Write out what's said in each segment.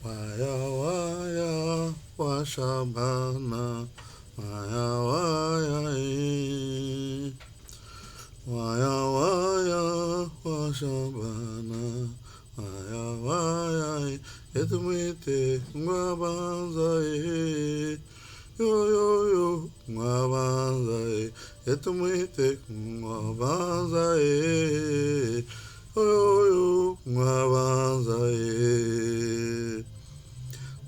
Waya waya washabana waya waya waya waya washabana waya waya etumite ngwabanza yo yo yo ngwabanza etumite ngwabanza yo yo yo ngwabanza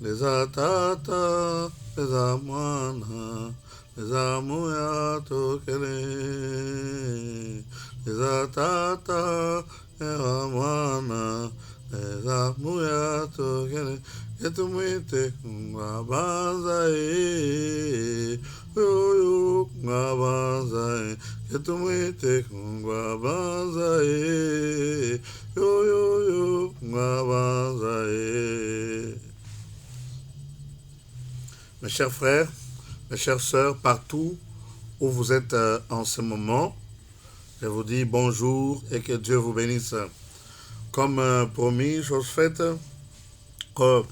les atata, les amwana, les amuya tokele. Les atata, les amwana, les amuya tokele. Etumite ngabanza yo yo ngabanza etumite ngabanza yo yo yo ngabanza. Mes chers frères, mes chères sœurs, partout où vous êtes en ce moment, je vous dis bonjour et que Dieu vous bénisse. Comme promis, chose faite, que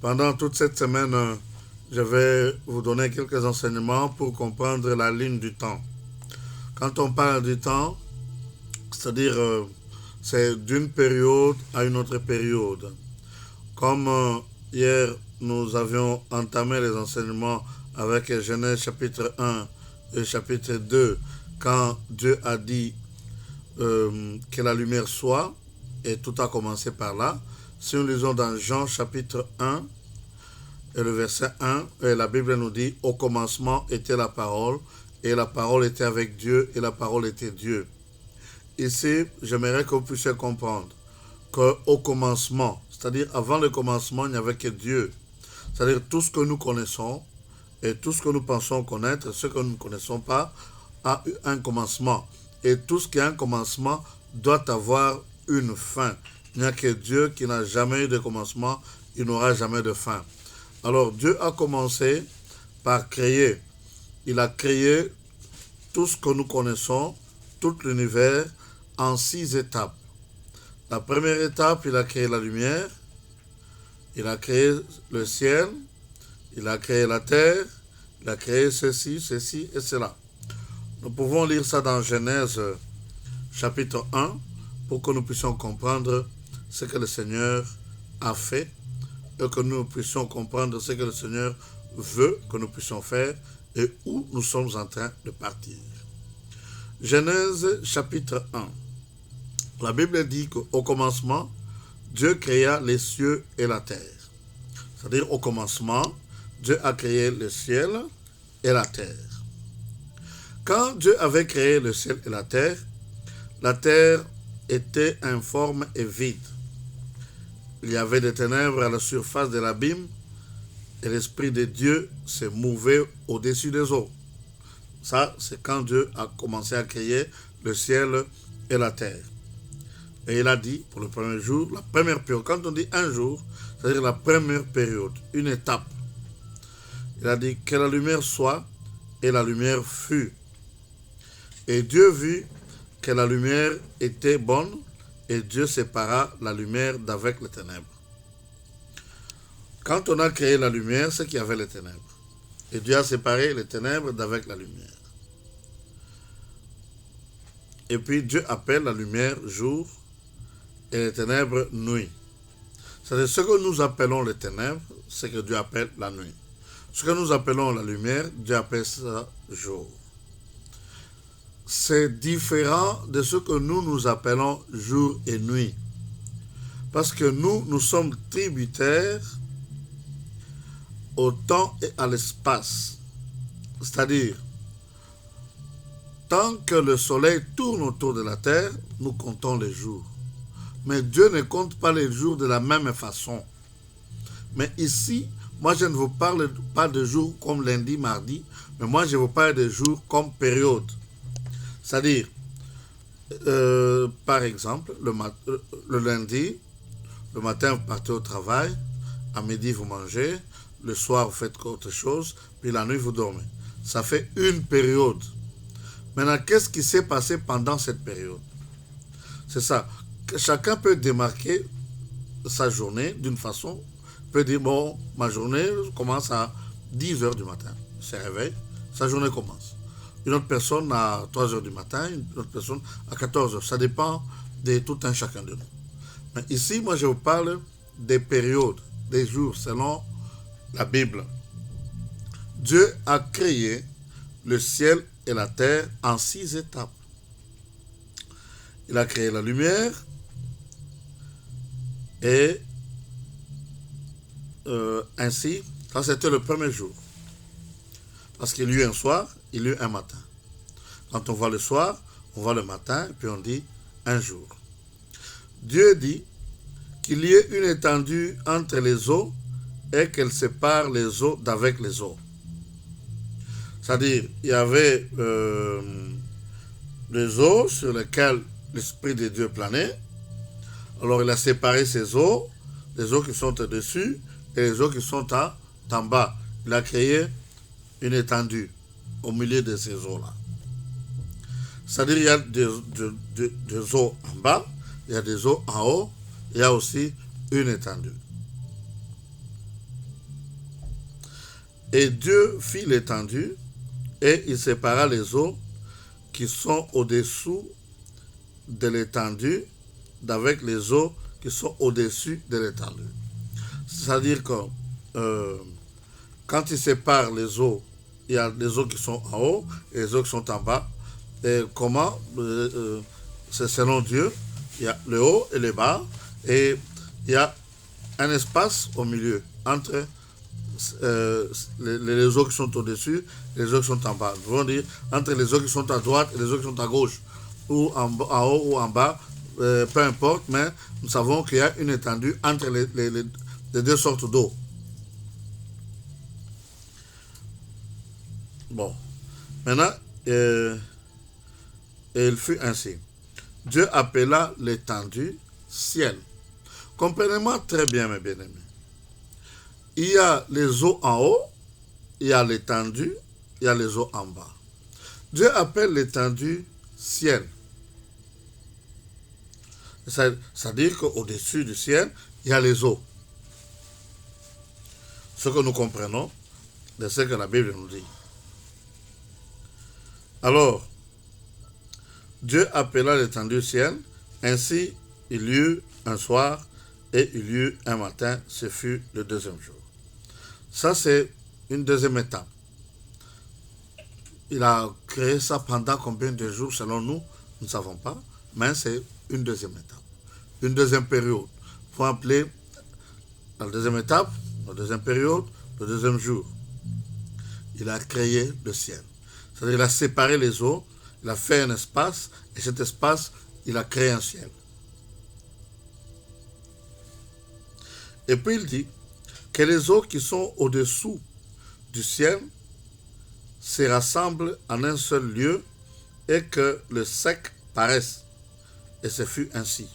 pendant toute cette semaine, je vais vous donner quelques enseignements pour comprendre la ligne du temps. Quand on parle du temps, c'est-à-dire c'est d'une période à une autre période. Comme hier, nous avions entamé les enseignements avec Genèse chapitre 1 et chapitre 2, quand Dieu a dit que la lumière soit, et tout a commencé par là. Si nous lisons dans Jean chapitre 1 et le verset 1, et la Bible nous dit « Au commencement était la parole, et la parole était avec Dieu, et la parole était Dieu ». Ici, j'aimerais que vous puissiez comprendre qu'au commencement, c'est-à-dire avant le commencement, il n'y avait que Dieu. C'est-à-dire tout ce que nous connaissons et tout ce que nous pensons connaître, ce que nous ne connaissons pas, a eu un commencement. Et tout ce qui a un commencement doit avoir une fin. Il n'y a que Dieu qui n'a jamais eu de commencement, il n'aura jamais de fin. Alors Dieu a commencé par créer. Il a créé tout ce que nous connaissons, tout l'univers, en 6 étapes. La première étape, il a créé la lumière. Il a créé le ciel, il a créé la terre, il a créé ceci et cela. Nous pouvons lire ça dans Genèse chapitre 1 pour que nous puissions comprendre ce que le Seigneur a fait et que nous puissions comprendre ce que le Seigneur veut que nous puissions faire et où nous sommes en train de partir. Genèse chapitre 1. La Bible dit qu'au commencement, Dieu créa les cieux et la terre. C'est-à-dire au commencement, Dieu a créé le ciel et la terre. Quand Dieu avait créé le ciel et la terre était informe et vide. Il y avait des ténèbres à la surface de l'abîme et l'Esprit de Dieu se mouvait au-dessus des eaux. Ça, c'est quand Dieu a commencé à créer le ciel et la terre. Et il a dit, pour le premier jour, la première période, quand on dit un jour, c'est-à-dire la première période, une étape. Il a dit que la lumière soit, et la lumière fut. Et Dieu vit que la lumière était bonne, et Dieu sépara la lumière d'avec les ténèbres. Quand on a créé la lumière, c'est qu'il y avait les ténèbres. Et Dieu a séparé les ténèbres d'avec la lumière. Et puis Dieu appelle la lumière jour, et les ténèbres nuit. C'est-à-dire ce que nous appelons les ténèbres, c'est que Dieu appelle la nuit. Ce que nous appelons la lumière, Dieu appelle ça jour. C'est différent de ce que nous appelons jour et nuit. Parce que nous sommes tributaires au temps et à l'espace. C'est-à-dire, tant que le soleil tourne autour de la terre, nous comptons les jours. Mais Dieu ne compte pas les jours de la même façon. Mais ici, moi je ne vous parle pas de jours comme lundi, mardi, mais moi je vous parle de jours comme période. C'est-à-dire, par exemple, le lundi, le matin vous partez au travail, à midi vous mangez, le soir vous faites autre chose, puis la nuit vous dormez. Ça fait une période. Maintenant, qu'est-ce qui s'est passé pendant cette période? C'est ça. Chacun peut démarquer sa journée d'une façon peut dire, bon, ma journée commence à 10 heures du matin. Il se réveille, sa journée commence. Une autre personne à 3 heures du matin, une autre personne à 14 heures. Ça dépend de tout un chacun de nous. Mais ici, moi, je vous parle des périodes, des jours, selon la Bible. Dieu a créé le ciel et la terre en 6 étapes. Il a créé la lumière et ainsi, ça c'était le premier jour. Parce qu'il y eut un soir, il y eut un matin. Quand on voit le soir, on voit le matin, et puis on dit un jour. Dieu dit qu'il y ait une étendue entre les eaux et qu'elle sépare les eaux d'avec les eaux. C'est-à-dire, il y avait les eaux sur lesquelles l'Esprit de Dieu planait. Alors il a séparé ces eaux, les eaux qui sont au-dessus et les eaux qui sont en bas. Il a créé une étendue au milieu de ces eaux-là. C'est-à-dire il y a des eaux en bas, il y a des eaux en haut, il y a aussi une étendue. Et Dieu fit l'étendue et il sépara les eaux qui sont au-dessous de l'étendue d'avec les eaux qui sont au-dessus de l'étendue. C'est-à-dire que quand il sépare les eaux, il y a les eaux qui sont en haut et les eaux qui sont en bas. Et comment c'est selon Dieu, il y a le haut et le bas et il y a un espace au milieu entre les eaux qui sont au-dessus et les eaux qui sont en bas. Nous allons dire entre les eaux qui sont à droite et les eaux qui sont à gauche, ou en haut ou en bas, peu importe, mais nous savons qu'il y a une étendue entre les deux sortes d'eau. Bon, maintenant, et il fut ainsi. Dieu appela l'étendue ciel. Comprenez-moi très bien, mes bien-aimés. Il y a les eaux en haut, il y a l'étendue, il y a les eaux en bas. Dieu appelle l'étendue ciel. C'est-à-dire qu'au-dessus du ciel, il y a les eaux. Ce que nous comprenons de ce que la Bible nous dit. Alors, Dieu appela l'étendue ciel, ainsi il y eut un soir et il y eut un matin, ce fut le deuxième jour. Ça, c'est une deuxième étape. Il a créé ça pendant combien de jours, selon nous, nous ne savons pas, mais c'est une deuxième étape. Une deuxième période. Il faut appeler la deuxième étape, la deuxième période, le deuxième jour. Il a créé le ciel. C'est-à-dire qu'il a séparé les eaux, il a fait un espace, et cet espace, il a créé un ciel. Et puis il dit que les eaux qui sont au-dessous du ciel se rassemblent en un seul lieu et que le sec paraisse. Et ce fut ainsi.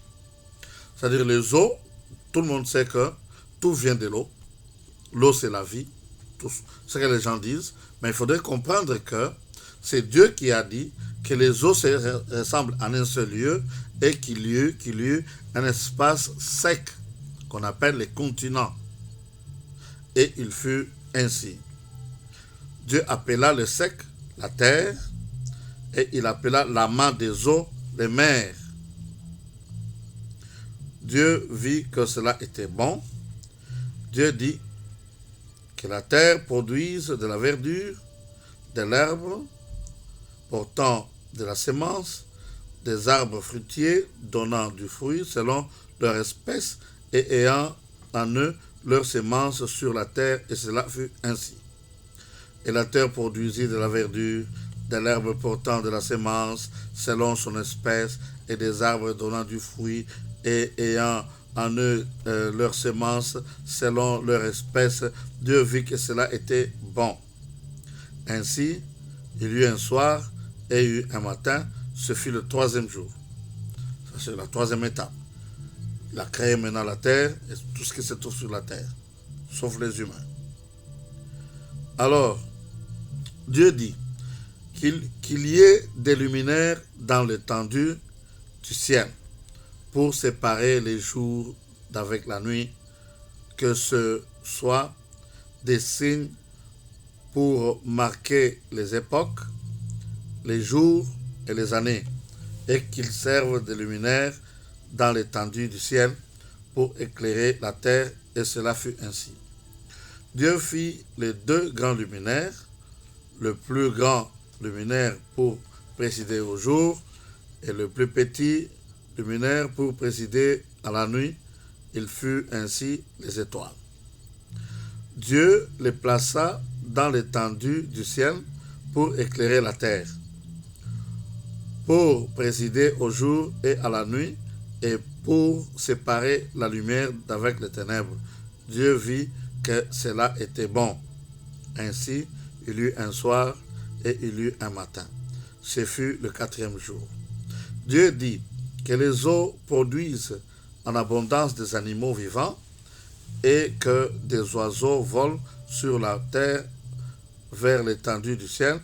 C'est-à-dire les eaux, tout le monde sait que tout vient de l'eau. L'eau, c'est la vie. Tout ce que les gens disent. Mais il faudrait comprendre que c'est Dieu qui a dit que les eaux se rassemblent en un seul lieu et qu'il y eut un espace sec qu'on appelle les continents. Et il fut ainsi. Dieu appela le sec la terre et il appela l'amas des eaux les mers. Dieu vit que cela était bon. Dieu dit que la terre produise de la verdure, de l'herbe, portant de la semence, des arbres fruitiers donnant du fruit selon leur espèce et ayant en eux leur semence sur la terre, et cela fut ainsi. Et la terre produisit de la verdure, de l'herbe portant de la semence selon son espèce, et des arbres donnant du fruit et ayant en eux leur semence selon leur espèce. Dieu vit que cela était bon. Ainsi, il y eut un soir et il y eut un matin, ce fut le troisième jour. Ça, c'est la troisième étape. Il a créé maintenant la terre et tout ce qui se trouve sur la terre, sauf les humains. Alors, Dieu dit qu'il y ait des luminaires dans l'étendue du ciel pour séparer les jours d'avec la nuit, que ce soit des signes pour marquer les époques, les jours et les années, et qu'ils servent de luminaires dans l'étendue du ciel pour éclairer la terre, et cela fut ainsi. Dieu fit les deux grands luminaires, le plus grand luminaire pour présider au jour, et le plus petit luminaire pour présider à la nuit. Il fut ainsi les étoiles. Dieu les plaça dans l'étendue du ciel pour éclairer la terre, pour présider au jour et à la nuit, et pour séparer la lumière d'avec les ténèbres. Dieu vit que cela était bon. Ainsi, il y eut un soir et il y eut un matin. Ce fut le 4e jour. Dieu dit que les eaux produisent en abondance des animaux vivants et que des oiseaux volent sur la terre vers l'étendue du ciel.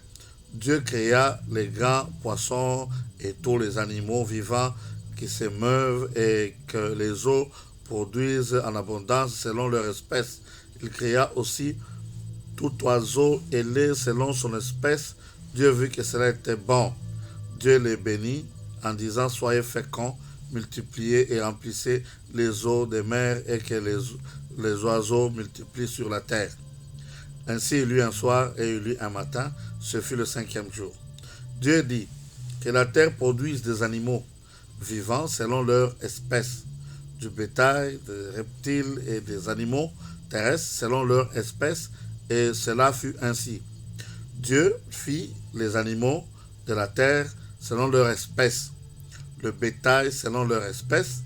Dieu créa les grands poissons et tous les animaux vivants qui se meuvent et que les eaux produisent en abondance selon leur espèce. Il créa aussi tout oiseau ailé selon son espèce. Dieu vit que cela était bon. Dieu les bénit en disant: soyez féconds, multipliez et remplissez les eaux des mers et que les oiseaux multiplient sur la terre. Ainsi il y eut un soir et il y eut un matin. Ce fut le 5e jour. Dieu dit que la terre produise des animaux vivants selon leur espèce, du bétail, des reptiles et des animaux terrestres selon leur espèce, et cela fut ainsi. Dieu fit les animaux de la terre selon leur espèce, le bétail selon leur espèce,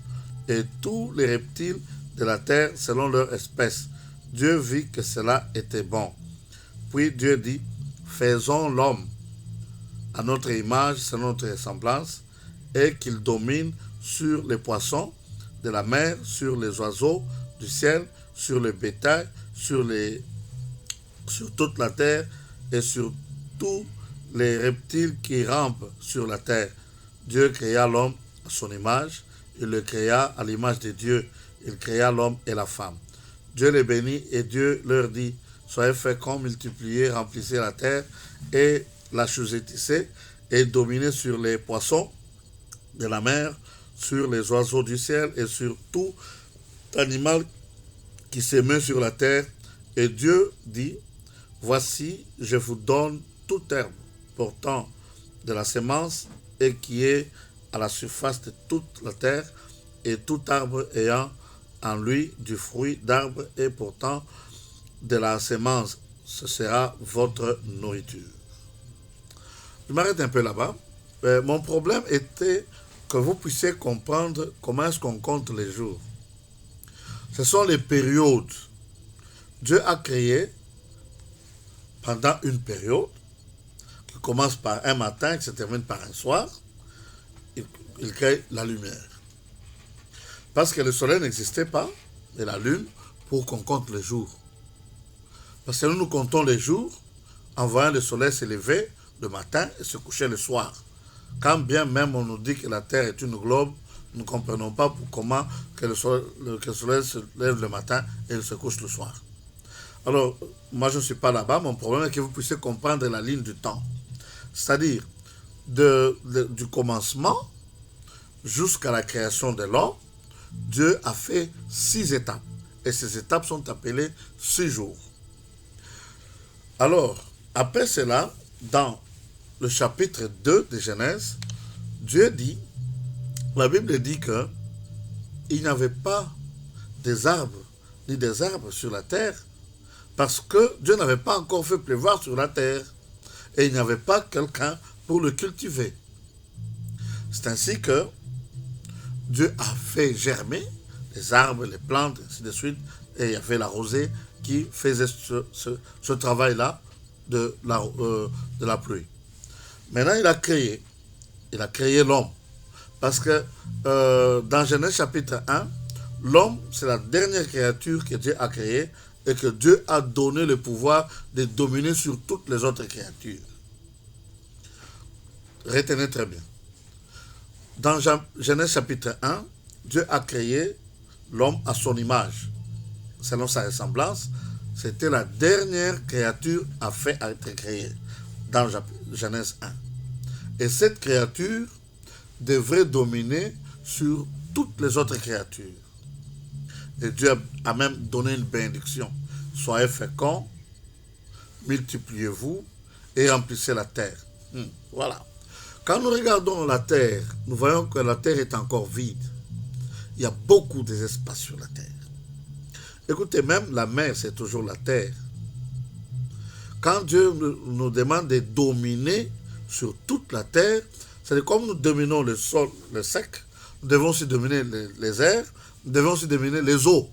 et tous les reptiles de la terre selon leur espèce. Dieu vit que cela était bon. Puis Dieu dit: faisons l'homme à notre image, selon notre ressemblance, et qu'il domine sur les poissons de la mer, sur les oiseaux du ciel, sur le bétail, sur toute la terre et sur tous les reptiles qui rampent sur la terre. Dieu créa l'homme à son image, il le créa à l'image de Dieu, il créa l'homme et la femme. Dieu les bénit et Dieu leur dit: soyez féconds, multipliez, remplissez la terre et l'assujettissez et dominez sur les poissons de la mer, sur les oiseaux du ciel et sur tout animal qui se met sur la terre. Et Dieu dit: voici, je vous donne toute herbe portant de la semence et qui est à la surface de toute la terre, et tout arbre ayant en lui du fruit d'arbre et portant de la semence, ce sera votre nourriture. Je m'arrête un peu là-bas. Mon problème était que vous puissiez comprendre comment est-ce qu'on compte les jours. Ce sont les périodes. Dieu a créé pendant une période qui commence par un matin et qui se termine par un soir. Il crée la lumière. Parce que le soleil n'existait pas, et la lune, pour qu'on compte les jours. Parce que nous comptons les jours en voyant le soleil se lever le matin et se coucher le soir. Quand bien même on nous dit que la Terre est une globe, nous ne comprenons pas comment que le soleil se lève le matin et il se couche le soir. Alors, moi je ne suis pas là-bas, mon problème est que vous puissiez comprendre la ligne du temps. C'est-à-dire, du commencement jusqu'à la création de l'homme, Dieu a fait 6 étapes. Et ces étapes sont appelées 6 jours. Alors, après cela, dans le chapitre 2 de Genèse, Dieu dit, la Bible dit que il n'y avait pas des arbres, ni des arbres sur la terre, parce que Dieu n'avait pas encore fait pleuvoir sur la terre, et il n'y avait pas quelqu'un pour le cultiver. C'est ainsi que Dieu a fait germer les arbres, les plantes, ainsi de suite, et il y avait la rosée qui faisait ce travail-là de la pluie. Maintenant, il a créé l'homme. Parce que dans Genèse chapitre 1, l'homme, c'est la dernière créature que Dieu a créée et que Dieu a donné le pouvoir de dominer sur toutes les autres créatures. Retenez très bien. Dans Genèse chapitre 1, Dieu a créé l'homme à son image. selon sa ressemblance, c'était la dernière créature à être créée dans Genèse 1. Et cette créature devrait dominer sur toutes les autres créatures. Et Dieu a même donné une bénédiction. Soyez féconds, multipliez-vous et remplissez la terre. Voilà. Quand nous regardons la terre, nous voyons que la terre est encore vide. Il y a beaucoup d'espace sur la terre. Écoutez, même la mer, c'est toujours la terre. Quand Dieu nous demande de dominer sur toute la terre, c'est comme nous dominons le sol, le sec, nous devons aussi dominer les airs, nous devons aussi dominer les eaux.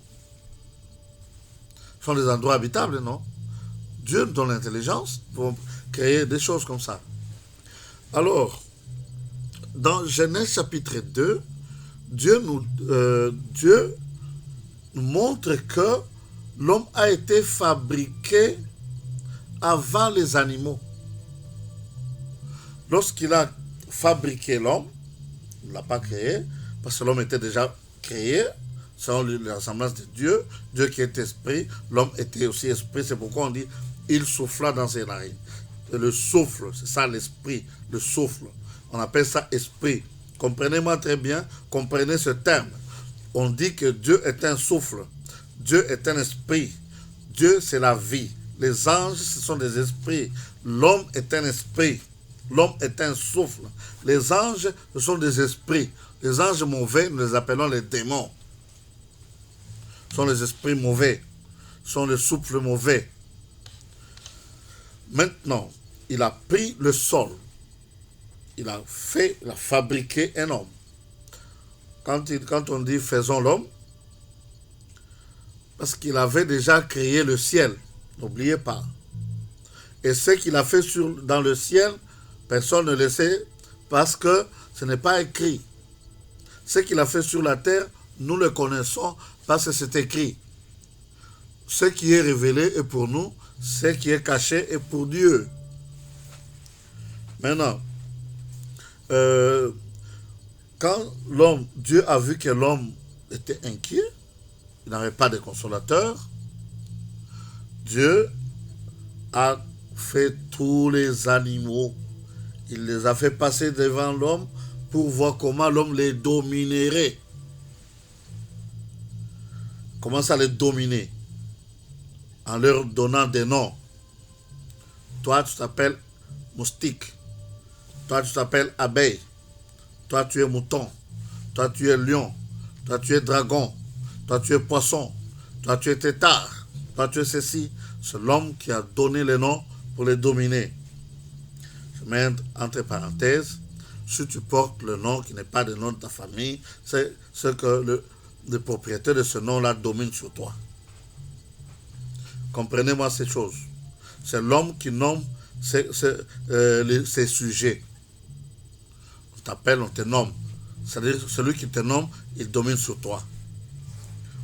Ce sont des endroits habitables, non? Dieu nous donne l'intelligence pour créer des choses comme ça. Alors, dans Genèse chapitre 2, Dieu nous montre que l'homme a été fabriqué avant les animaux. Lorsqu'il a fabriqué l'homme, il ne l'a pas créé, parce que l'homme était déjà créé, selon la ressemblance de Dieu, Dieu qui est esprit, l'homme était aussi esprit, c'est pourquoi on dit, il souffla dans ses narines. Et le souffle, c'est ça l'esprit, le souffle. On appelle ça esprit. Comprenez-moi très bien, comprenez ce terme. On dit que Dieu est un souffle, Dieu est un esprit, Dieu c'est la vie. Les anges, ce sont des esprits. L'homme est un esprit. L'homme est un souffle. Les anges, ce sont des esprits. Les anges mauvais, nous les appelons les démons. Ce sont les esprits mauvais. Ce sont les souffles mauvais. Maintenant, il a pris le sol. Il a fabriqué un homme. Quand on dit faisons l'homme, parce qu'il avait déjà créé le ciel. N'oubliez pas. Et ce qu'il a fait dans le ciel, personne ne le sait parce que ce n'est pas écrit. Ce qu'il a fait sur la terre, nous le connaissons parce que c'est écrit. Ce qui est révélé est pour nous, ce qui est caché est pour Dieu. Maintenant, quand Dieu a vu que l'homme était inquiet, il n'avait pas de consolateur, Dieu a fait tous les animaux. Il les a fait passer devant l'homme pour voir comment l'homme les dominerait. Comment ça les dominer? En leur donnant des noms. Toi, tu t'appelles moustique. Toi, tu t'appelles abeille. Toi, tu es mouton. Toi, tu es lion. Toi, tu es dragon. Toi, tu es poisson. Toi, tu es tétard. Toi, tu es ceci. C'est l'homme qui a donné les noms pour les dominer. Je mets entre parenthèses, si tu portes le nom qui n'est pas le nom de ta famille, c'est ce que le propriétaire de ce nom-là domine sur toi. Comprenez-moi ces choses. C'est l'homme qui nomme ses sujets. On t'appelle, on te nomme. C'est-à-dire, celui qui te nomme, il domine sur toi.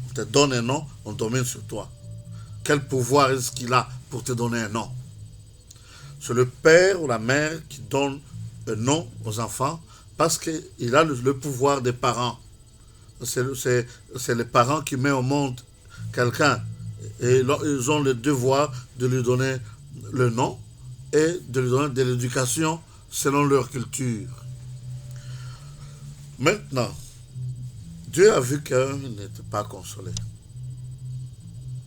On te donne un nom, on domine sur toi. Quel pouvoir est-ce qu'il a pour te donner un nom? C'est le père ou la mère qui donne un nom aux enfants parce qu'il a le pouvoir des parents. C'est les parents qui mettent au monde quelqu'un et ils ont le devoir de lui donner le nom et de lui donner de l'éducation selon leur culture. Maintenant, Dieu a vu qu'il n'était pas consolé.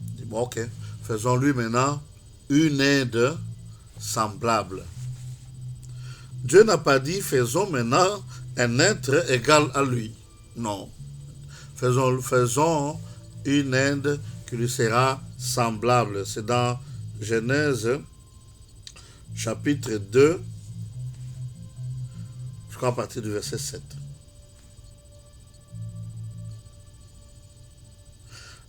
Il dit, bon, ok, faisons-lui maintenant une aide semblable. Dieu n'a pas dit, faisons maintenant un être égal à lui. Non. Faisons une aide qui lui sera semblable. C'est dans Genèse, chapitre 2, je crois à partir du verset 7.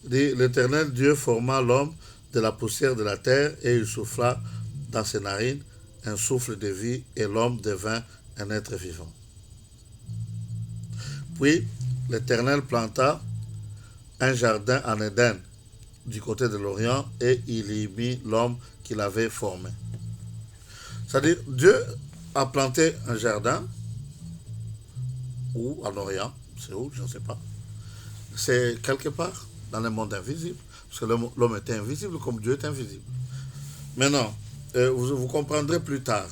L'Éternel Dieu forma l'homme de la poussière de la terre et il souffla dans ses narines un souffle de vie et l'homme devint un être vivant. Puis l'Éternel planta un jardin en Éden du côté de l'Orient et il y mit l'homme qu'il avait formé. C'est-à-dire, Dieu a planté un jardin, ou en Orient, c'est où, je ne sais pas. C'est quelque part, dans le monde invisible. Parce que l'homme était invisible comme Dieu est invisible. Maintenant, vous comprendrez plus tard.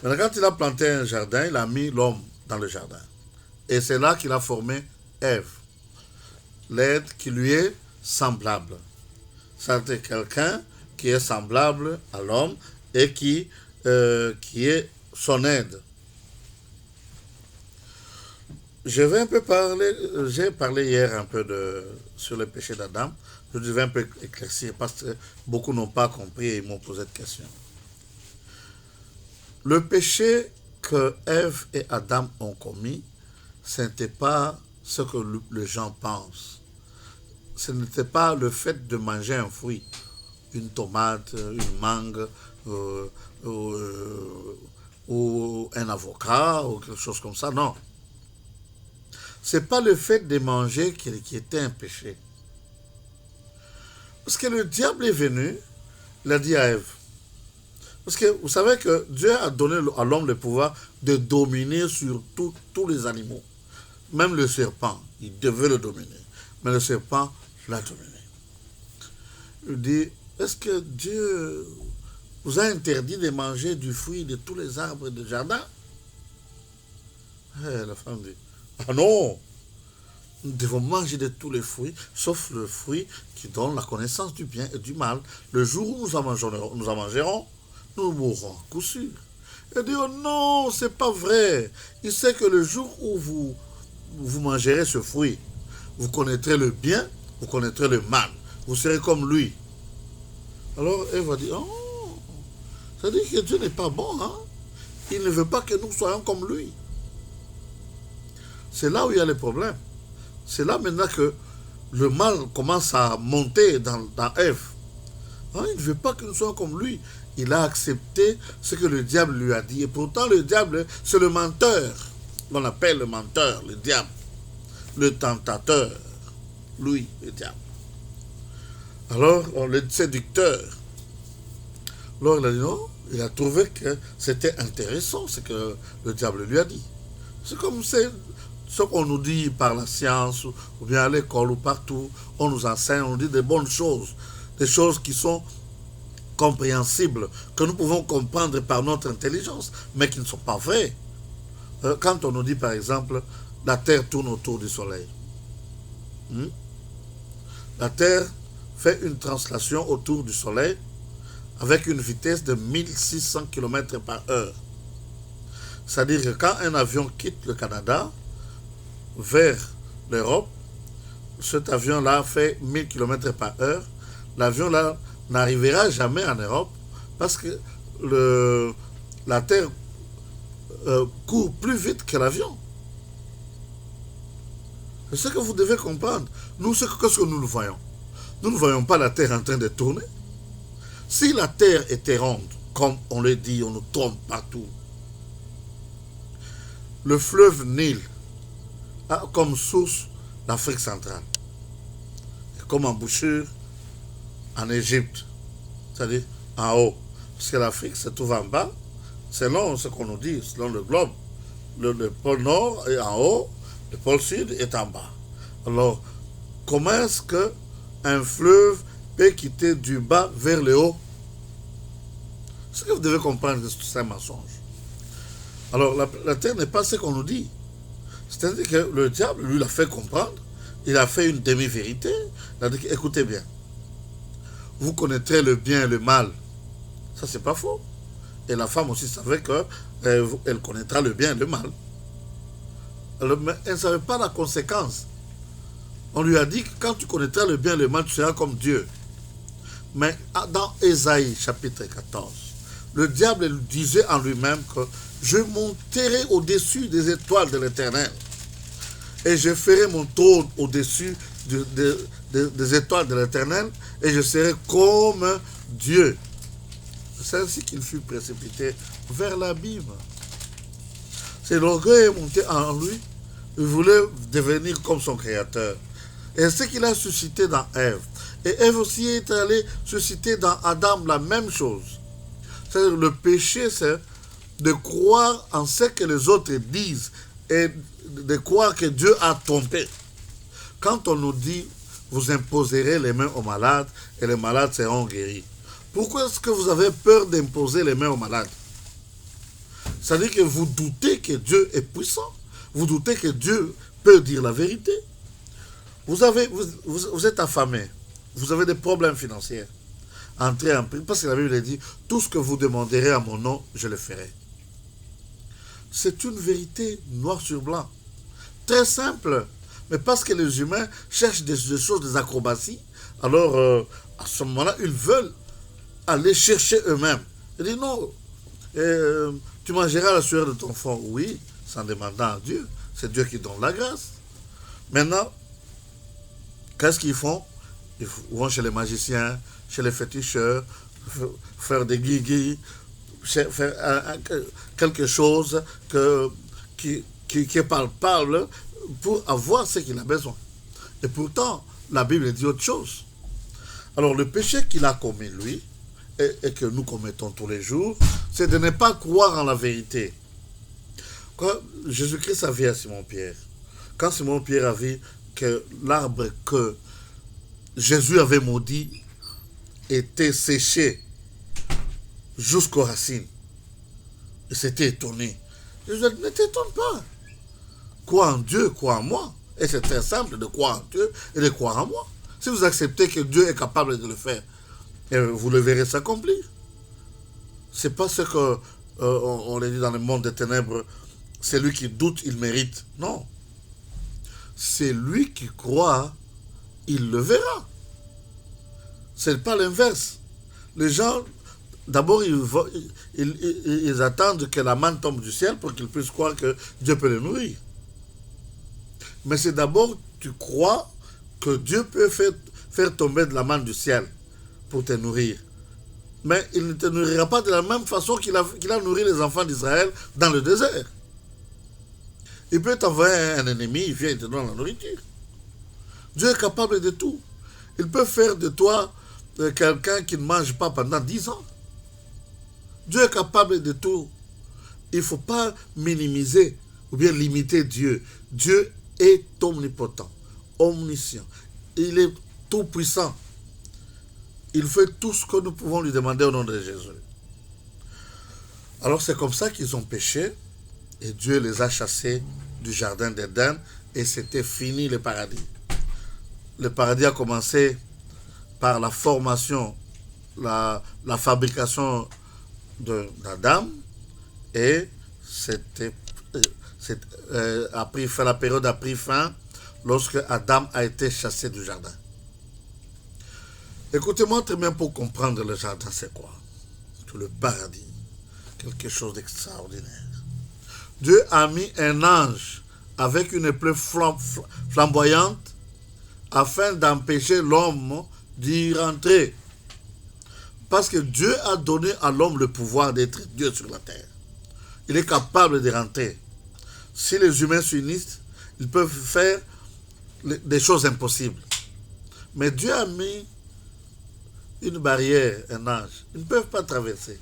Maintenant, quand il a planté un jardin, il a mis l'homme dans le jardin. Et c'est là qu'il a formé Ève, l'être qui lui est semblable. C'est quelqu'un qui est semblable à l'homme et qui est son aide. Je vais un peu parler, j'ai parlé hier un peu sur le péché d'Adam. Je devais un peu éclaircir parce que beaucoup n'ont pas compris et ils m'ont posé des questions. Le péché que Ève et Adam ont commis, ce n'était pas ce que les gens pensent. Ce n'était pas le fait de manger un fruit, une tomate, une mangue, ou un avocat, ou quelque chose comme ça, non. Ce n'est pas le fait de manger qui était un péché. Parce que le diable est venu, il a dit à Ève. Parce que vous savez que Dieu a donné à l'homme le pouvoir de dominer sur tous les animaux. Même le serpent, il devait le dominer. Mais le serpent l'a dominé. Il dit, est-ce que Dieu vous a interdit de manger du fruit de tous les arbres du jardin? La femme dit, ah non, nous devons manger de tous les fruits, sauf le fruit qui donne la connaissance du bien et du mal. Le jour où nous en mangerons, nous mourrons à coup sûr. Il dit, oh non, c'est pas vrai. Il sait que le jour où vous mangerez ce fruit, vous connaîtrez le bien, vous connaîtrez le mal. Vous serez comme lui. Alors, elle va dire, oh, ça dit que Dieu n'est pas bon, hein? Il ne veut pas que nous soyons comme lui. C'est là où il y a le problème. C'est là maintenant que le mal commence à monter dans Ève. Hein, il ne veut pas que nous soyons comme lui. Il a accepté ce que le diable lui a dit. Et pourtant, le diable, c'est le menteur. On appelle le menteur, le diable. Le tentateur. Lui, le diable. Alors, le séducteur. Alors, il a dit non. Il a trouvé que c'était intéressant ce que le diable lui a dit. C'est comme ce qu'on nous dit par la science, ou bien à l'école, ou partout. On nous enseigne, on nous dit des bonnes choses. Des choses qui sont compréhensibles, que nous pouvons comprendre par notre intelligence, mais qui ne sont pas vraies. Quand on nous dit, par exemple, la Terre tourne autour du Soleil. La Terre fait une translation autour du Soleil avec une vitesse de 1600 km par heure. C'est-à-dire que quand un avion quitte le Canada vers l'Europe, cet avion-là fait 1000 km par heure. L'avion-là n'arrivera jamais en Europe parce que la Terre court plus vite que l'avion. C'est ce que vous devez comprendre. Nous, qu'est-ce que nous voyons? Nous ne voyons pas la Terre en train de tourner. Si la Terre était ronde, comme on le dit, on nous trompe partout, le fleuve Nil a comme source l'Afrique centrale, et comme embouchure en Égypte, c'est-à-dire en haut, parce que l'Afrique se trouve en bas, selon ce qu'on nous dit, selon le globe. Le pôle nord est en haut, le pôle sud est en bas. Alors, comment est-ce qu'un fleuve peut quitter du bas vers le haut? Ce que vous devez comprendre, c'est un mensonge. Alors, la terre n'est pas ce qu'on nous dit. C'est-à-dire que le diable, lui, l'a fait comprendre. Il a fait une demi-vérité. Il a dit, écoutez bien, vous connaîtrez le bien et le mal. Ça, c'est pas faux. Et la femme aussi savait qu'elle connaîtra le bien et le mal. Alors, mais elle ne savait pas la conséquence. On lui a dit que quand tu connaîtras le bien et le mal, tu seras comme Dieu. Mais dans Ésaïe, chapitre 14, le diable lui disait en lui-même que je monterai au-dessus des étoiles de l'Éternel. Et je ferai mon trône au-dessus des étoiles de l'Éternel. Et je serai comme Dieu. C'est ainsi qu'il fut précipité vers l'abîme. C'est l'orgueil monté en lui. Il voulait devenir comme son créateur. Et ce qu'il a suscité dans Ève. Et Ève aussi est allée susciter dans Adam la même chose. C'est-à-dire le péché, c'est de croire en ce que les autres disent et de croire que Dieu a trompé. Quand on nous dit, vous imposerez les mains aux malades et les malades seront guéris. Pourquoi est-ce que vous avez peur d'imposer les mains aux malades? C'est-à-dire que vous doutez que Dieu est puissant. Vous doutez que Dieu peut dire la vérité. Vous êtes affamé. Vous avez des problèmes financiers. Entrez en prière. Parce que la Bible dit, tout ce que vous demanderez à mon nom, je le ferai. C'est une vérité noir sur blanc. Très simple. Mais parce que les humains cherchent des choses, des acrobaties, alors à ce moment-là, ils veulent aller chercher eux-mêmes. Ils disent non, tu mangeras la sueur de ton front. Oui, sans demandant à Dieu. C'est Dieu qui donne la grâce. Maintenant, qu'est-ce qu'ils font? Ils vont chez les magiciens, chez les féticheurs, faire des guigui, faire quelque chose qui est palpable pour avoir ce qu'il a besoin. Et pourtant, la Bible dit autre chose. Alors, le péché qu'il a commis, lui, et que nous commettons tous les jours, c'est de ne pas croire en la vérité. Quand Jésus-Christ a vu à Simon-Pierre, quand Simon-Pierre a vu que l'arbre que Jésus avait maudit était séché jusqu'aux racines, il s'était étonné. Jésus a dit, ne t'étonne pas. Crois en Dieu, crois en moi. Et c'est très simple de croire en Dieu et de croire en moi. Si vous acceptez que Dieu est capable de le faire, vous le verrez s'accomplir. C'est pas ce que on le dit dans le monde des ténèbres, c'est lui qui doute, il mérite. Non. C'est lui qui croit, il le verra. C'est pas l'inverse. Les gens, d'abord, ils attendent que la manne tombe du ciel pour qu'ils puissent croire que Dieu peut les nourrir. Mais c'est d'abord, tu crois que Dieu peut faire tomber de la manne du ciel pour te nourrir. Mais il ne te nourrira pas de la même façon qu'il a nourri les enfants d'Israël dans le désert. Il peut t'envoyer un ennemi, il vient et te donne la nourriture. Dieu est capable de tout. Il peut faire de toi quelqu'un qui ne mange pas pendant 10 ans. Dieu est capable de tout. Il ne faut pas minimiser ou bien limiter Dieu. Dieu est omnipotent, omniscient. Il est tout puissant. Il fait tout ce que nous pouvons lui demander au nom de Jésus. Alors c'est comme ça qu'ils ont péché et Dieu les a chassés du jardin d'Éden et c'était fini le paradis. Le paradis a commencé par la formation, la fabrication d'Adam et la période a pris fin lorsque Adam a été chassé du jardin. Écoutez-moi très bien pour comprendre le jardin, c'est quoi? C'est le paradis. Quelque chose d'extraordinaire. Dieu a mis un ange avec une épée flamboyante afin d'empêcher l'homme d'y rentrer. Parce que Dieu a donné à l'homme le pouvoir d'être Dieu sur la terre. Il est capable de rentrer. Si les humains s'unissent, ils peuvent faire des choses impossibles. Mais Dieu a mis une barrière, un ange. Ils ne peuvent pas traverser.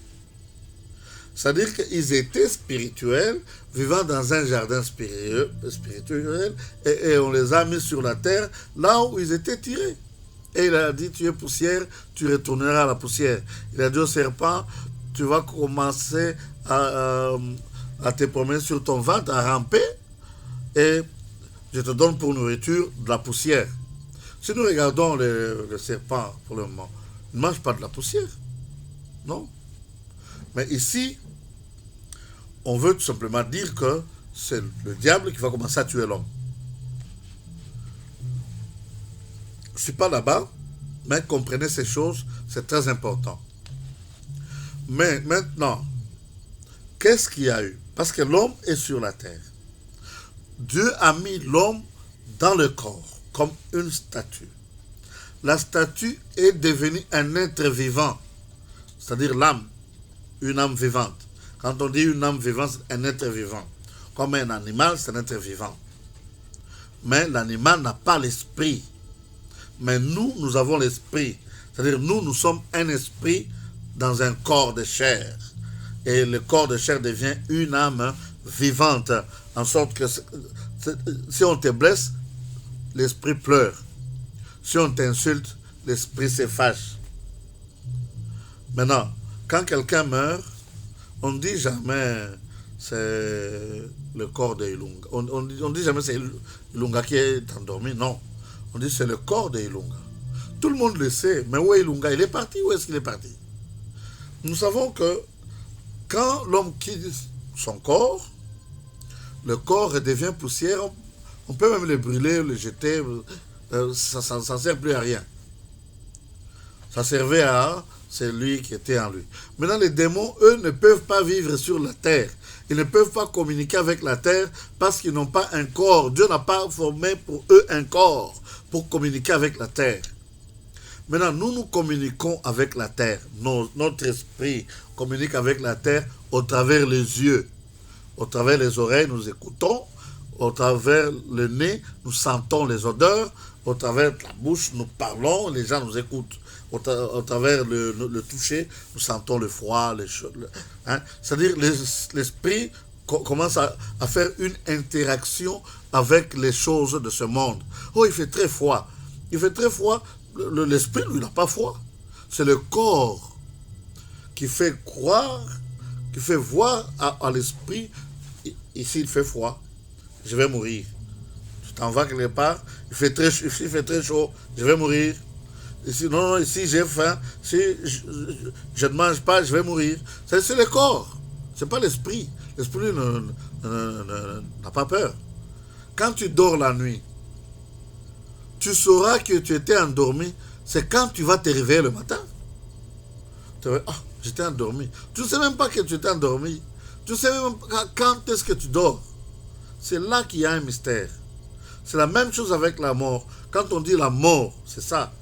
C'est-à-dire qu'ils étaient spirituels, vivant dans un jardin spirituel, et on les a mis sur la terre, là où ils étaient tirés. Et il a dit, tu es poussière, tu retourneras à la poussière. Il a dit au serpent, tu vas commencer à te promener sur ton ventre, à ramper, et je te donne pour nourriture de la poussière. Si nous regardons le serpent pour le moment, il ne mange pas de la poussière. Non. Mais ici, on veut tout simplement dire que c'est le diable qui va commencer à tuer l'homme. Je ne suis pas là-bas, mais comprenez ces choses, c'est très important. Mais maintenant, qu'est-ce qu'il y a eu? Parce que l'homme est sur la terre. Dieu a mis l'homme dans le corps, comme une statue. La statue est devenue un être vivant, c'est-à-dire l'âme, une âme vivante. Quand on dit une âme vivante, c'est un être vivant. Comme un animal, c'est un être vivant. Mais l'animal n'a pas l'esprit. Mais nous avons l'esprit. C'est-à-dire, nous sommes un esprit dans un corps de chair. Et le corps de chair devient une âme vivante. En sorte que si on te blesse, l'esprit pleure. Si on t'insulte, l'esprit se fâche. Maintenant, quand quelqu'un meurt, on ne dit jamais c'est le corps de Ilunga. On dit jamais c'est Ilunga qui est endormi. Non. On dit c'est le corps de Ilunga. Tout le monde le sait. Mais où est Ilunga? Il est parti. Où est-ce qu'il est parti? Nous savons que quand l'homme quitte son corps, le corps redevient poussière. On peut même le brûler, le jeter. Ça ne sert plus à rien. Ça servait à celui qui était en lui. Maintenant, les démons, eux, ne peuvent pas vivre sur la terre. Ils ne peuvent pas communiquer avec la terre parce qu'ils n'ont pas un corps. Dieu n'a pas formé pour eux un corps pour communiquer avec la terre. Maintenant, nous communiquons avec la terre. Notre esprit communique avec la terre au travers les yeux. Au travers les oreilles, nous écoutons. Au travers le nez, nous sentons les odeurs. Au travers la bouche, nous parlons, les gens nous écoutent. Au travers le toucher, nous sentons le froid, les choses. Hein? C'est-à-dire l'esprit commence à faire une interaction avec les choses de ce monde. Oh, il fait très froid. Il fait très froid. L'esprit, lui, n'a pas froid. C'est le corps qui fait croire, qui fait voir à l'esprit, ici il fait froid, je vais mourir. Tu t'en vas quelque part, il fait très chaud, je vais mourir. Ici, non, ici j'ai faim, si je ne mange pas, je vais mourir. C'est le corps, c'est pas l'esprit. L'esprit n'a pas peur. Quand tu dors la nuit, tu sauras que tu étais endormi. C'est quand tu vas te réveiller le matin. Tu vas, ah, j'étais endormi. Tu ne sais même pas que tu étais endormi. Tu ne sais même pas quand est-ce que tu dors. C'est là qu'il y a un mystère. C'est la même chose avec la mort. Quand on dit la mort, c'est ça.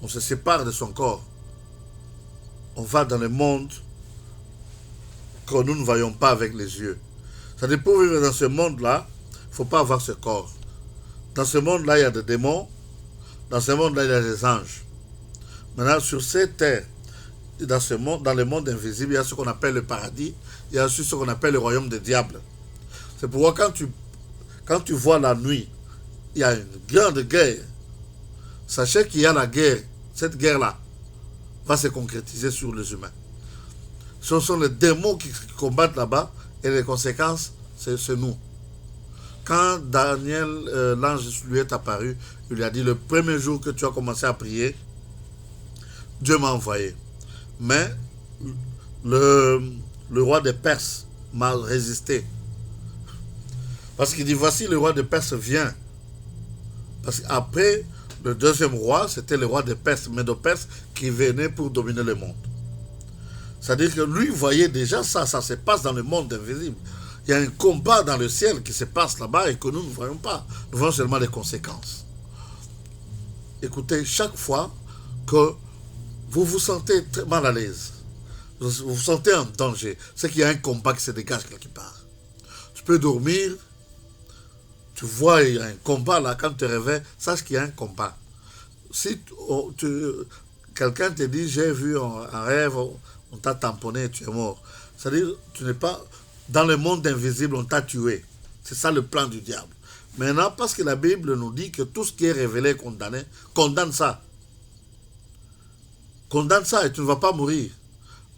On se sépare de son corps. On va dans le monde que nous ne voyons pas avec les yeux. C'est-à-dire, pour vivre dans ce monde-là, il ne faut pas avoir ce corps. Dans ce monde-là, il y a des démons. Dans ce monde-là, il y a des anges. Maintenant, sur cette terre, dans le monde invisible, il y a ce qu'on appelle le paradis. Il y a aussi ce qu'on appelle le royaume des diables. C'est pourquoi quand tu vois la nuit, il y a une grande guerre. Sachez qu'il y a la guerre. Cette guerre-là va se concrétiser sur les humains. Ce sont les démons qui combattent là-bas et les conséquences, c'est nous. Quand Daniel, l'ange lui est apparu, il lui a dit, le premier jour que tu as commencé à prier, Dieu m'a envoyé. Mais le roi des Perses m'a résisté. Parce qu'il dit, voici le roi des Perses vient. Parce qu'après, le deuxième roi, c'était le roi des Perses, Médo-Perses, qui venait pour dominer le monde. C'est-à-dire que lui voyait déjà ça se passe dans le monde invisible. Il y a un combat dans le ciel qui se passe là-bas et que nous ne voyons pas. Nous voyons seulement les conséquences. Écoutez, chaque fois que vous vous sentez très mal à l'aise, vous vous sentez en danger, c'est qu'il y a un combat qui se dégage quelque part. Tu peux dormir, tu vois il y a un combat là, quand tu te réveilles, sache qu'il y a un combat. Si quelqu'un te dit, j'ai vu un rêve, on t'a tamponné, tu es mort. C'est-à-dire, tu n'es pas... Dans le monde invisible, on t'a tué. C'est ça le plan du diable. Maintenant, parce que la Bible nous dit que tout ce qui est révélé est condamné, condamne ça. Condamne ça et tu ne vas pas mourir.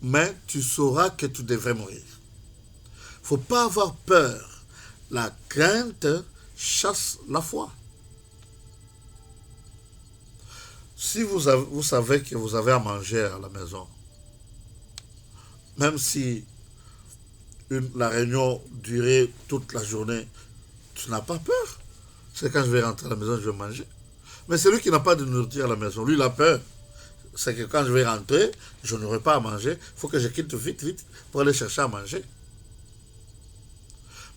Mais tu sauras que tu devrais mourir. Il ne faut pas avoir peur. La crainte chasse la foi. Si vous savez que vous avez à manger à la maison, même si la réunion durait toute la journée, tu n'as pas peur. C'est quand je vais rentrer à la maison, je vais manger. Mais celui qui n'a pas de nourriture à la maison, lui, il a peur. C'est que quand je vais rentrer, je n'aurai pas à manger. Il faut que je quitte vite pour aller chercher à manger.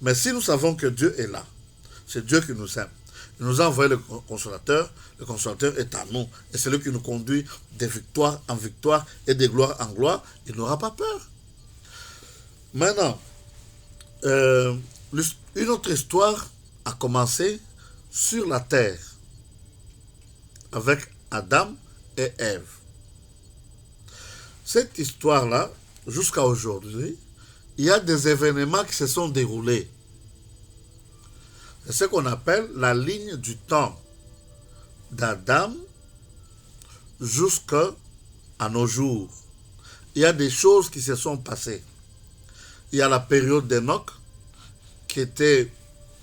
Mais si nous savons que Dieu est là, c'est Dieu qui nous aime. Il nous a envoyé le consolateur est à nous. Et c'est lui qui nous conduit de victoire en victoire et de gloire en gloire. Il n'aura pas peur. Maintenant, une autre histoire a commencé sur la terre avec Adam et Ève. Cette histoire-là, jusqu'à aujourd'hui, il y a des événements qui se sont déroulés. C'est ce qu'on appelle la ligne du temps d'Adam jusqu'à nos jours. Il y a des choses qui se sont passées. Il y a la période d'Enoch, qui était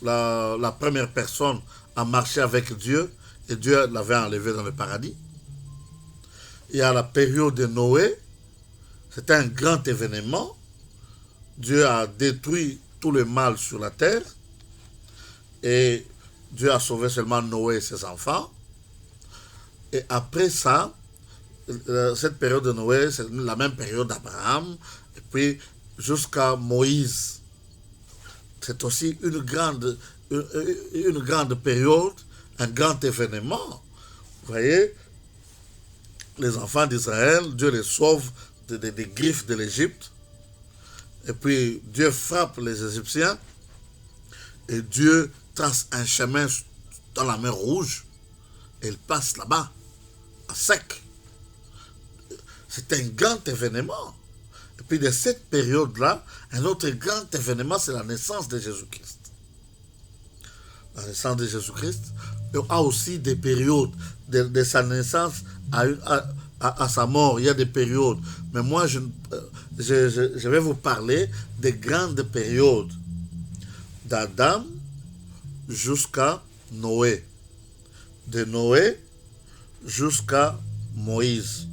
la première personne à marcher avec Dieu, et Dieu l'avait enlevé dans le paradis. Il y a la période de Noé, c'était un grand événement. Dieu a détruit tout le mal sur la terre, et Dieu a sauvé seulement Noé et ses enfants. Et après ça, cette période de Noé, c'est la même période d'Abraham, et puis jusqu'à Moïse. C'est aussi une grande période, un grand événement. Vous voyez, les enfants d'Israël, Dieu les sauve des griffes de l'Égypte. Et puis Dieu frappe les Égyptiens. Et Dieu trace un chemin dans la mer Rouge. Et il passe là-bas, à sec. C'est un grand événement. Et puis de cette période-là, un autre grand événement, c'est la naissance de Jésus-Christ. La naissance de Jésus-Christ a aussi des périodes de sa naissance à sa mort. Il y a des périodes. Mais moi, je vais vous parler des grandes périodes d'Adam jusqu'à Noé. De Noé jusqu'à Moïse.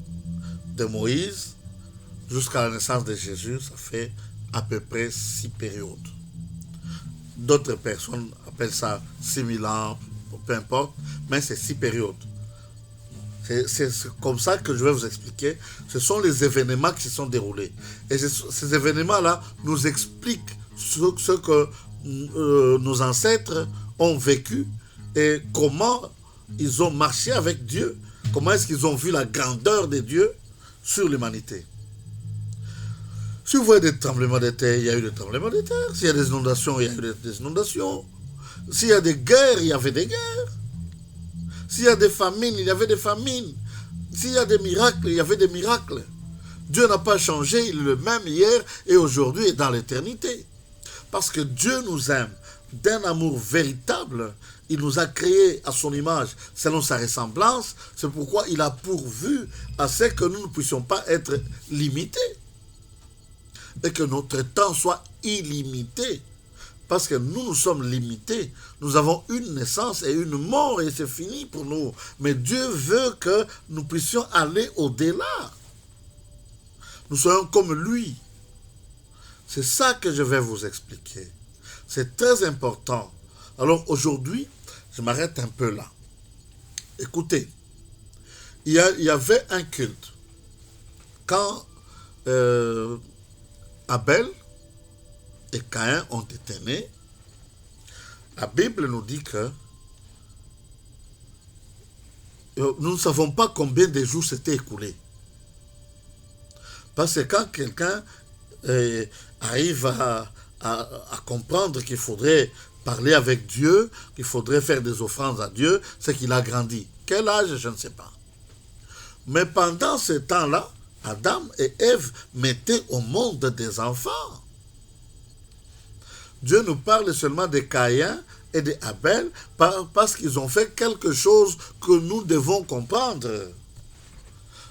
De Moïse jusqu'à la naissance de Jésus, ça fait à peu près 6 périodes. D'autres personnes appellent ça 6000 ans, peu importe, mais c'est 6 périodes. C'est comme ça que je vais vous expliquer. Ce sont les événements qui se sont déroulés. Et ces événements-là nous expliquent ce que nos ancêtres ont vécu et comment ils ont marché avec Dieu, comment est-ce qu'ils ont vu la grandeur de Dieu sur l'humanité. Si vous voyez des tremblements de terre, il y a eu des tremblements de terre. S'il y a des inondations, il y a eu des inondations. S'il y a des guerres, il y avait des guerres. S'il y a des famines, il y avait des famines. S'il y a des miracles, il y avait des miracles. Dieu n'a pas changé, il est le même hier et aujourd'hui et dans l'éternité. Parce que Dieu nous aime d'un amour véritable. Il nous a créés à son image, selon sa ressemblance. C'est pourquoi il a pourvu à ce que nous ne puissions pas être limités. Et que notre temps soit illimité. Parce que nous sommes limités. Nous avons une naissance et une mort et c'est fini pour nous. Mais Dieu veut que nous puissions aller au-delà. Nous soyons comme lui. C'est ça que je vais vous expliquer. C'est très important. Alors aujourd'hui, je m'arrête un peu là. Écoutez, il y avait un culte. Quand Abel et Caïn ont été nés, la Bible nous dit que nous ne savons pas combien de jours s'étaient écoulés. Parce que quand quelqu'un arrive à comprendre qu'il faudrait parler avec Dieu, qu'il faudrait faire des offrandes à Dieu, c'est qu'il a grandi. Quel âge, je ne sais pas. Mais pendant ce temps-là, Adam et Ève mettaient au monde des enfants. Dieu nous parle seulement de Caïn et d'Abel parce qu'ils ont fait quelque chose que nous devons comprendre.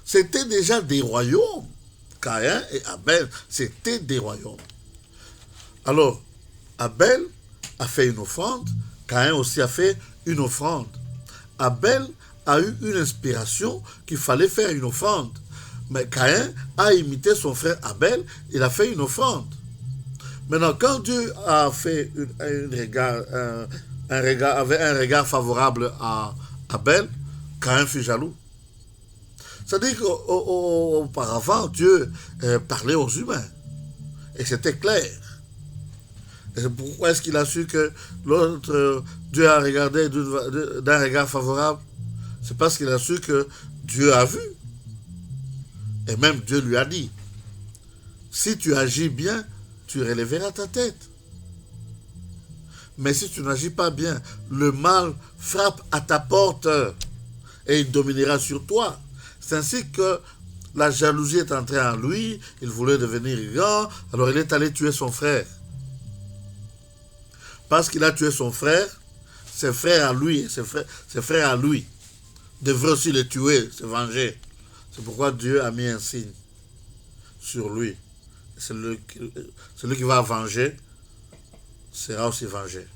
C'était déjà des royaumes. Caïn et Abel, c'était des royaumes. Alors, Abel a fait une offrande, Caïn aussi a fait une offrande. Abel a eu une inspiration qu'il fallait faire une offrande. Mais Caïn a imité son frère Abel, il a fait une offrande. Maintenant, quand Dieu a fait avait un regard favorable à Abel, Caïn fut jaloux. C'est-à-dire qu'auparavant, Dieu parlait aux humains. Et c'était clair. Et pourquoi est-ce qu'il a su que l'autre, Dieu a regardé d'un regard favorable? C'est parce qu'il a su que Dieu a vu. Et même Dieu lui a dit, si tu agis bien, tu relèveras ta tête. Mais si tu n'agis pas bien, le mal frappe à ta porte et il dominera sur toi. C'est ainsi que la jalousie est entrée en lui, il voulait devenir grand, alors il est allé tuer son frère. Parce qu'il a tué son frère, ses frères à lui devrait aussi le tuer, se venger. C'est pourquoi Dieu a mis un signe sur lui. Celui qui va venger sera aussi vengé.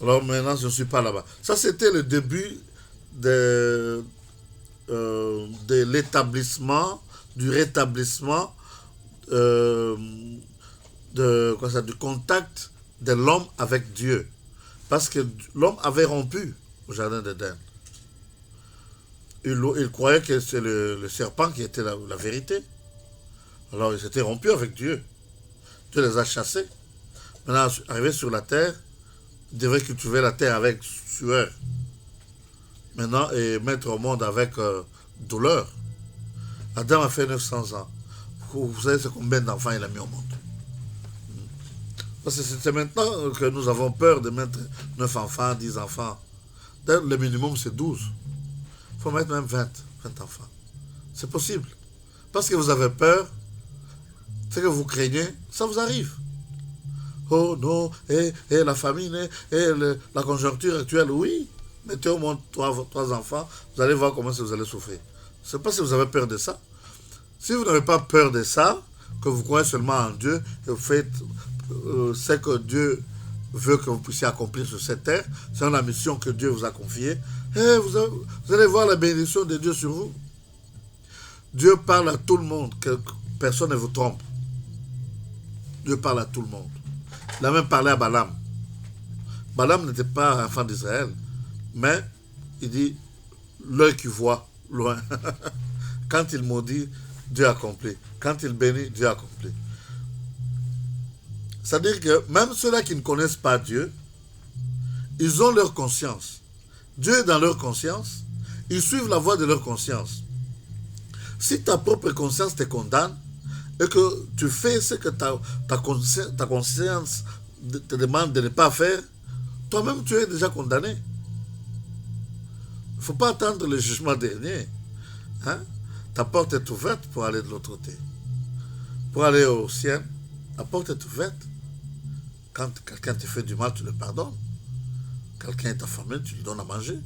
Alors maintenant, je ne suis pas là-bas. Ça, c'était le début de l'établissement, du rétablissement du contact de l'homme avec Dieu. Parce que l'homme avait rompu au jardin d'Éden. Il croyait que c'est le serpent qui était la vérité. Alors ils s'étaient rompus avec Dieu. Dieu les a chassés. Maintenant, arrivé sur la terre, ils devraient cultiver la terre avec sueur. Maintenant, et mettre au monde avec douleur. Adam a fait 900 ans. Vous savez combien d'enfants il a mis au monde? Parce que c'est maintenant que nous avons peur de mettre 9 enfants, 10 enfants. Le minimum, c'est 12. Il faut mettre même 20 enfants. C'est possible. Parce que vous avez peur, ce que vous craignez, ça vous arrive. Oh non, et la famine, et la conjoncture actuelle, oui. Mettez au moins 3 enfants, vous allez voir comment vous allez souffrir. C'est pas si vous avez peur de ça. Si vous n'avez pas peur de ça, que vous croyez seulement en Dieu, et vous faites ce que Dieu veut que vous puissiez accomplir sur cette terre, c'est la mission que Dieu vous a confiée, et vous allez voir la bénédiction de Dieu sur vous. Dieu parle à tout le monde, que personne ne vous trompe. Dieu parle à tout le monde. Il a même parlé à Balaam. Balaam n'était pas un enfant d'Israël, mais il dit, l'œil qui voit loin. Quand il maudit, Dieu accomplit. Quand il bénit, Dieu accomplit. C'est-à-dire que même ceux-là qui ne connaissent pas Dieu, ils ont leur conscience. Dieu est dans leur conscience. Ils suivent la voie de leur conscience. Si ta propre conscience te condamne et que tu fais ce que ta conscience te demande de ne pas faire, toi-même tu es déjà condamné. Il ne faut pas attendre le jugement dernier. Hein? Ta porte est ouverte pour aller de l'autre côté. Pour aller au ciel, la porte est ouverte. Quand quelqu'un te fait du mal, tu le pardonnes. Quelqu'un est affamé, tu lui donnes à manger.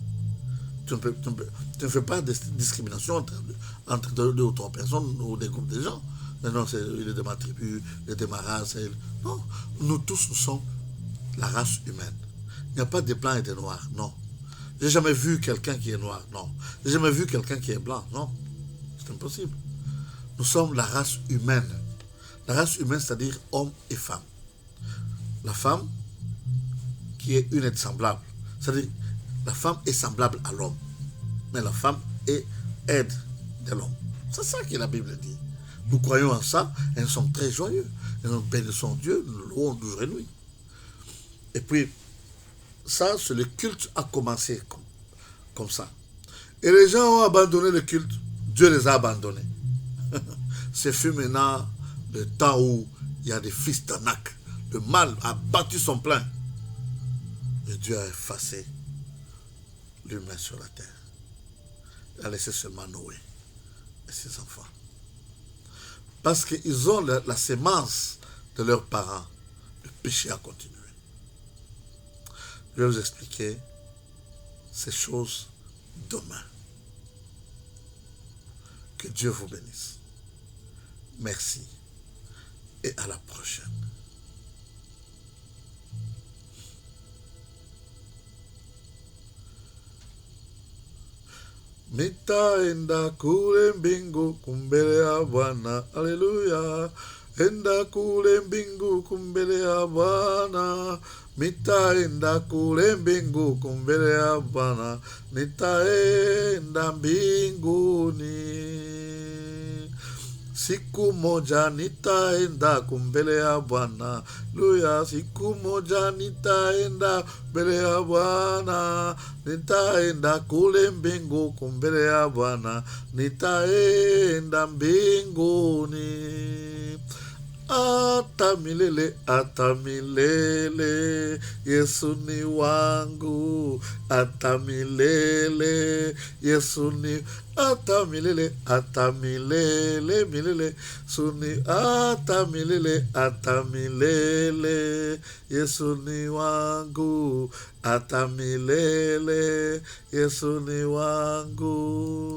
Tu ne fais pas de discrimination entre 2 ou 3 personnes ou des groupes de gens. Mais non, il est de ma tribu, il est de ma race. Non, nous tous, nous sommes la race humaine. Il n'y a pas de blancs et de noirs, non. J'ai jamais vu quelqu'un qui est noir, non. J'ai jamais vu quelqu'un qui est blanc, non. C'est impossible. Nous sommes la race humaine. La race humaine, c'est-à-dire homme et femme. La femme, qui est une est semblable. C'est-à-dire, la femme est semblable à l'homme. Mais la femme est aide de l'homme. C'est ça que la Bible dit. Nous croyons en ça et nous sommes très joyeux. Et nous bénissons Dieu, nous louons jour et nuit. Et puis, ça, c'est le culte a commencé comme ça. Et les gens ont abandonné le culte. Dieu les a abandonnés. C'est fut maintenant le temps où il y a des fils d'Anak. Le mal a battu son plein. Et Dieu a effacé l'humain sur la terre. Il a laissé seulement Noé et ses enfants. Parce qu'ils ont la sémence de leurs parents. Le péché a continué. Je vais vous expliquer ces choses demain. Que Dieu vous bénisse. Merci et à la prochaine. Mita enda kule mbingu kumbele ya Bwana. Haleluya. Enda kule mbingu kumbele ya Bwana. Nitaenda kule mbingu kumbele ya Bwana. Nitaenda mbinguni. Siku moja nitaenda kumbele ya Bwana. Haleluya. Siku moja nitaenda mbele ya Bwana. Nitaenda kule mbingu kumbele ya Bwana. Nitaenda mbinguni. hata milele, hata milele. Yesu ni wangu hata milele. Yesu ni hata milele, hata milele, milele. Yesu ni hata milele, hata milele. Yesu ni wangu hata milele. Yesu ni wangu.